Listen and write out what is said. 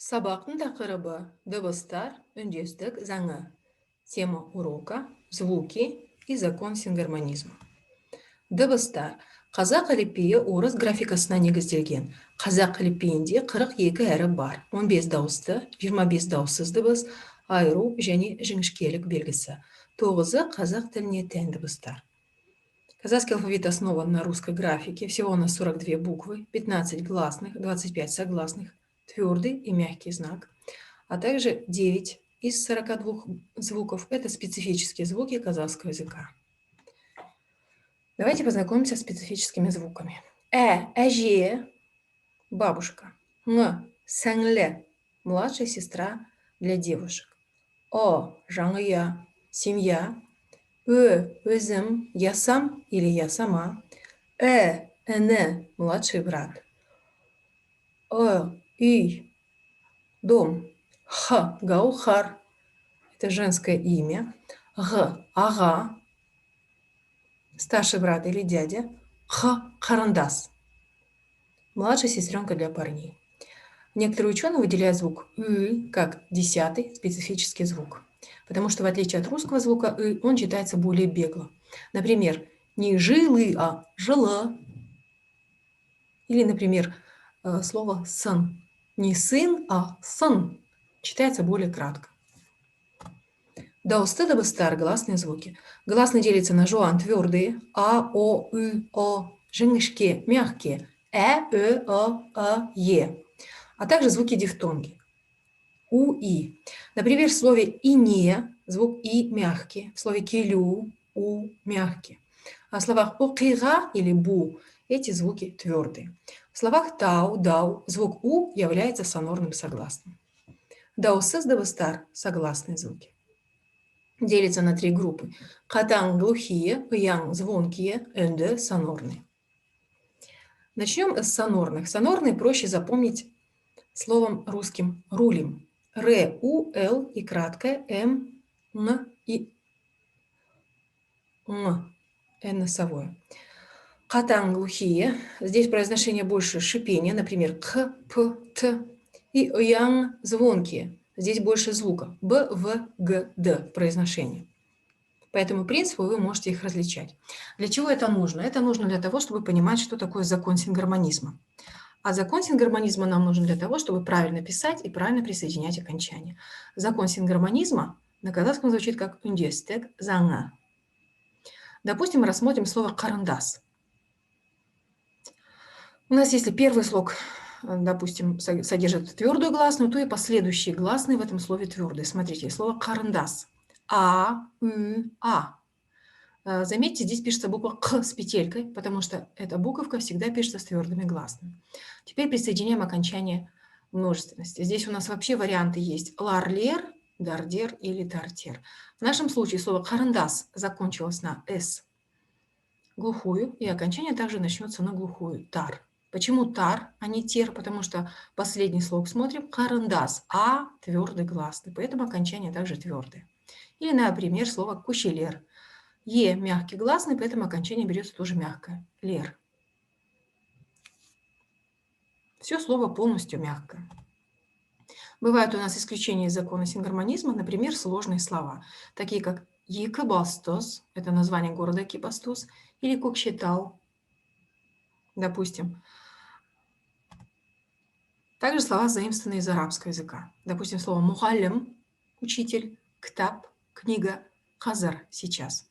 Сабақтың тақырыбы дыбыстар, үндестік заңы. Тема урока звуки и закон сингармонизма. Дыбыстар. Қазақ әліпбиі орыс графикасына негізделген. Қазақ әліпбиінде 42 әріп бар. 15 дауысты, 25 дауыссыз дыбыс, айыру және жіңішкелік белгісі. 9-ы қазақ тіліне тән дыбыстар. Казахский алфавит основан на русской графике. Всего у нас 42 буквы, 15 гласных, 25 согласных, твердый и мягкий знак, а также 9 из 42 звуков – это специфические звуки казахского языка. Давайте познакомимся с специфическими звуками. Әже – бабушка. Сәңлі – младшая сестра для девушек. Жаңыя – семья. Өзім, я сам или я сама. Іні – младший брат. Үй – дом. Гаухар – это женское имя. Ага – старший брат или дядя. Карандас – младшая сестренка для парней. Некоторые ученые выделяют звук как 10-й специфический звук, потому что в отличие от русского звука он читается более бегло. Например, не жилы, а жила. Или, например, слово сын. Не сын, а сын. Читается более кратко. Дауысты дыбыстар, гласные звуки. Гласные делятся на жуан, твердые, о, жіңішке, мягкие, е, а также звуки дифтонги, и. Например, в слове ине звук и мягкий, в слове келю у мягкий. А в словах окига или бу эти звуки твердые. В словах тау, дау звук у является сонорным согласным. Дауыссыз дыбыстар – согласные звуки. Делится на 3 группы. Катан глухие, ян звонкие, энде сонорные. Начнем с сонорных. Сонорные проще запомнить словом русским рулим. Р, У, Л и краткое М, Н и Н. Н носовое. Катан глухие. Здесь произношение больше шипения, например, К, П, Т. И ян звонкие. Здесь больше звука. Б, В, Г, Д в произношении. По этому принципу вы можете их различать. Для чего это нужно? Это нужно для того, чтобы понимать, что такое закон сингармонизма. А закон сингармонизма нам нужен для того, чтобы правильно писать и правильно присоединять окончания. Закон сингармонизма на казахском звучит как үндестік заңы. Допустим, рассмотрим слово карандас. У нас если первый слог, допустим, содержит твердую гласную, то и последующие гласные в этом слове твердые. Смотрите, слово карандас. А. Заметьте, здесь пишется буква К с петелькой, потому что эта буковка всегда пишется с твердыми гласными. Теперь присоединяем окончание множественности. Здесь у нас вообще варианты есть ларлер, дардер или тартер. В нашем случае слово карандас закончилось на «с» глухую, и окончание также начнется на глухую «тар». Почему тар, а не тер? Потому что последний слог смотрим карандас, а твердый гласный, поэтому окончание также твердое. Или, например, слово кущелер. Е мягкий гласный, поэтому окончание берется тоже мягкое. Лер. Все слово полностью мягкое. Бывают у нас исключения из закона сингармонизма, например, сложные слова, такие как Екібастұз, это название города Екібастұз, или Көкшетау, допустим. Также слова заимствованные из арабского языка. Допустим, слово мухаллим – учитель, ктаб – книга, хазар – сейчас.